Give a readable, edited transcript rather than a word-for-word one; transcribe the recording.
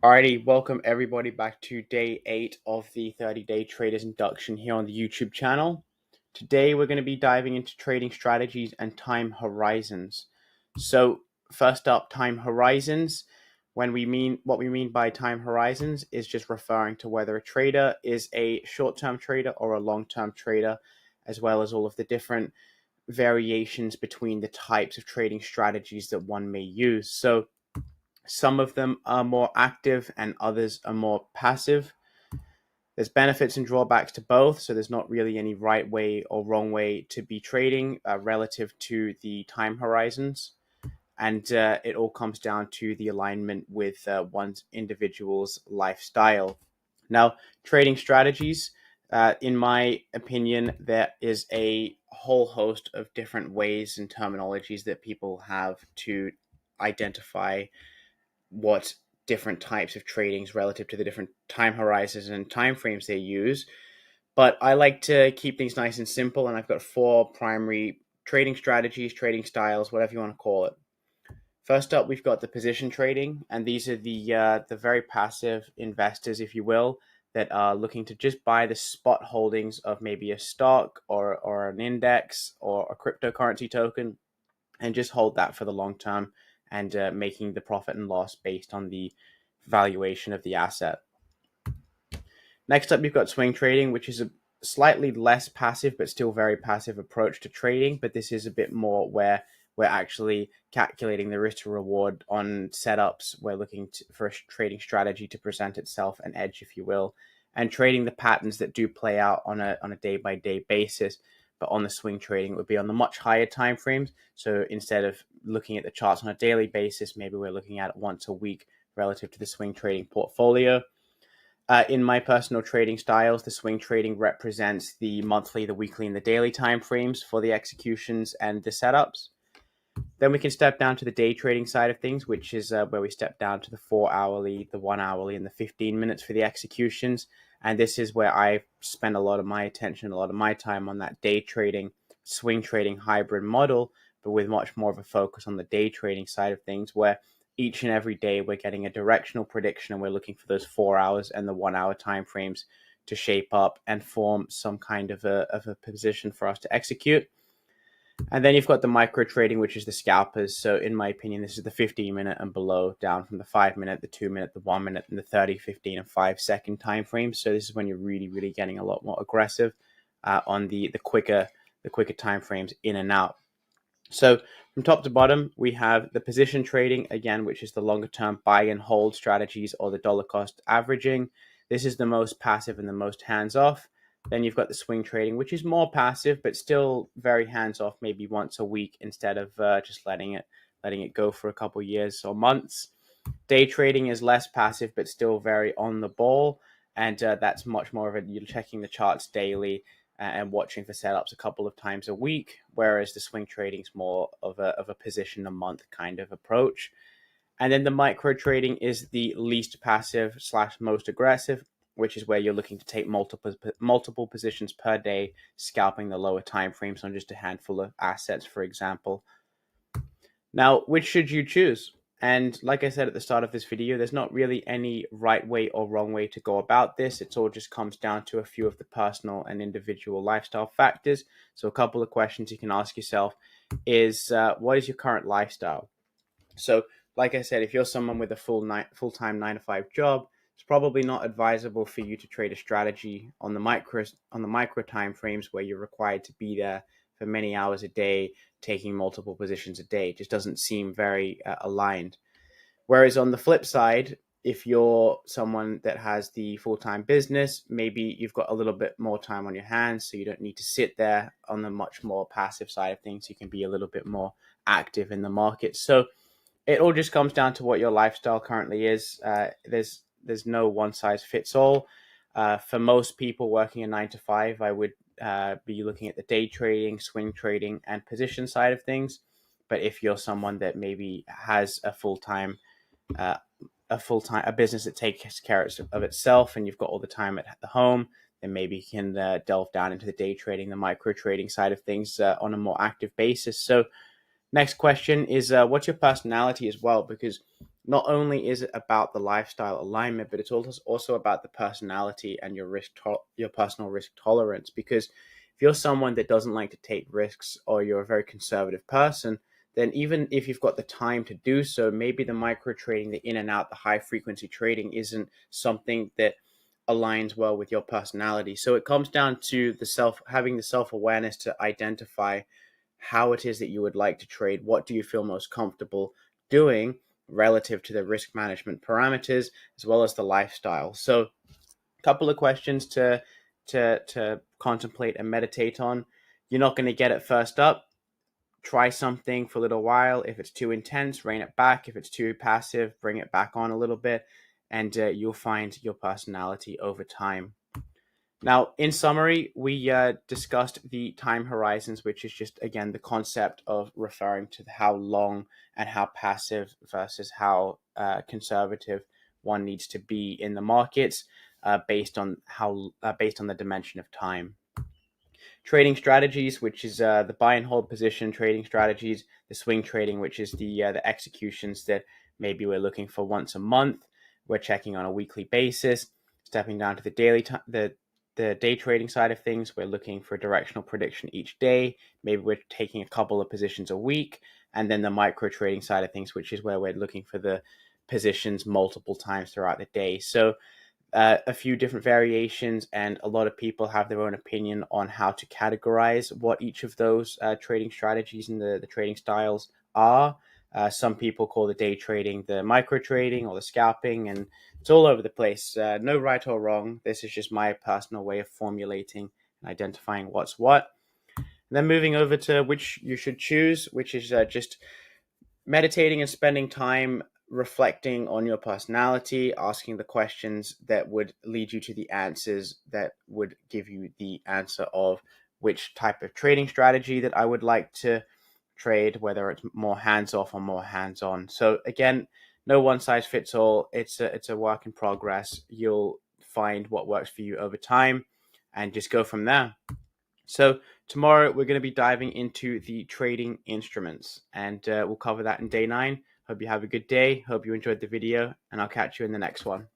Alrighty, welcome everybody back to day 8 of the 30-day Traders Induction here on the YouTube channel. Today we're going to be diving into trading strategies and time horizons. So first up, time horizons. What we mean by time horizons is just referring to whether a trader is a short-term trader or a long-term trader, as well as all of the different variations between the types of trading strategies that one may use. So some of them are more active and others are more passive. There's benefits and drawbacks to both, so there's not really any right way or wrong way to be trading relative to the time horizons. And it all comes down to the alignment with one's individual's lifestyle. Now, trading strategies, in my opinion, there is a whole host of different ways and terminologies that people have to identify what different types of tradings relative to the different time horizons and time frames they use. But I like to keep things nice and simple, and I've got 4 primary trading strategies, trading styles, whatever you want to call it. First up, we've got the position trading, and these are the very passive investors, if you will, that are looking to just buy the spot holdings of maybe a stock or an index or a cryptocurrency token, and just hold that for the long term and making the profit and loss based on the valuation of the asset. Next up, you've got swing trading, which is a slightly less passive but still very passive approach to trading. But this is a bit more where we're actually calculating the risk to reward on setups. We're looking for a trading strategy to present itself an edge, if you will, and trading the patterns that do play out on a day-by-day basis. But on the swing trading, it would be on the much higher time frames. So instead of looking at the charts on a daily basis, maybe we're looking at it once a week relative to the swing trading portfolio. In my personal trading styles, the swing trading represents the monthly, the weekly, and the daily time frames for the executions and the setups. Then we can step down to the day trading side of things, which is where we step down to the 4 hourly, the 1 hourly, and the 15 minutes for the executions. And this is where I spend a lot of my attention, a lot of my time on that day trading, swing trading hybrid model, but with much more of a focus on the day trading side of things, where each and every day we're getting a directional prediction and we're looking for those 4 hours and the 1 hour time frames to shape up and form some kind of a position for us to execute. And then you've got the micro trading, which is the scalpers. So in my opinion, this is the 15-minute and below, down from the 5-minute, the 2-minute, the 1-minute, and the 30, 15, and 5-second time frames. So this is when you're really, really getting a lot more aggressive on the quicker time frames in and out. So from top to bottom, we have the position trading, again, which is the longer term buy and hold strategies or the dollar cost averaging. This is the most passive and the most hands off. Then you've got the swing trading, which is more passive, but still very hands off, maybe once a week instead of just letting it go for a couple of years or months. Day trading is less passive, but still very on the ball. And that's much more of you're checking the charts daily and watching for setups a couple of times a week, whereas the swing trading is more of a position a month kind of approach. And then the micro trading is the least passive / most aggressive, which is where you're looking to take multiple positions per day, scalping the lower time frames on just a handful of assets, for example. Now, which should you choose? And like I said at the start of this video, there's not really any right way or wrong way to go about this. It all just comes down to a few of the personal and individual lifestyle factors. So a couple of questions you can ask yourself is, what is your current lifestyle? So like I said, if you're someone with a full-time 9-to-5 job, it's probably not advisable for you to trade a strategy on the micro time frames where you're required to be there for many hours a day, taking multiple positions a day. It just doesn't seem very aligned. Whereas on the flip side, if you're someone that has the full-time business, maybe you've got a little bit more time on your hands, so you don't need to sit there on the much more passive side of things. You can be a little bit more active in the market. So it all just comes down to what your lifestyle currently is. There's no one size fits all. For most people working a 9-to-5, I would be looking at the day trading, swing trading, and position side of things. But if you're someone that maybe has a business that takes care of itself, and you've got all the time at the home, then maybe you can delve down into the day trading, the micro trading side of things on a more active basis. So next question is, what's your personality as well? Because not only is it about the lifestyle alignment, but it's also about the personality and your your personal risk tolerance. Because if you're someone that doesn't like to take risks, or you're a very conservative person, then even if you've got the time to do so, maybe the micro trading, the in and out, the high frequency trading isn't something that aligns well with your personality. So it comes down to having the self-awareness to identify how it is that you would like to trade. What do you feel most comfortable doing relative to the risk management parameters as well as the lifestyle? So a couple of questions to contemplate and meditate on. You're not going to get it first up. Try something for a little while. If it's too intense, rein it back. If it's too passive, bring it back on a little bit, and you'll find your personality over time. Now, in summary, we discussed the time horizons, which is just, again, the concept of referring to how long and how passive versus how conservative one needs to be in the markets, based on the dimension of time. Trading strategies, which is the buy and hold position trading strategies, the swing trading, which is the executions that maybe we're looking for once a month, we're checking on a weekly basis. Stepping down to the the day trading side of things, we're looking for a directional prediction each day. Maybe we're taking a couple of positions a week. And then the micro trading side of things, which is where we're looking for the positions multiple times throughout the day. So a few different variations, and a lot of people have their own opinion on how to categorize what each of those trading strategies and the trading styles are. Some people call the day trading the micro trading or the scalping, and it's all over the place. No right or wrong. This is just my personal way of formulating and identifying what's what. And then moving over to which you should choose, which is just meditating and spending time reflecting on your personality, asking the questions that would lead you to the answers that would give you the answer of which type of trading strategy that I would like to trade, whether it's more hands-off or more hands-on. So again, no one size fits all. It's a work in progress. You'll find what works for you over time and just go from there. So tomorrow we're going to be diving into the trading instruments, and we'll cover that in day 9. Hope you have a good day. Hope you enjoyed the video, and I'll catch you in the next one.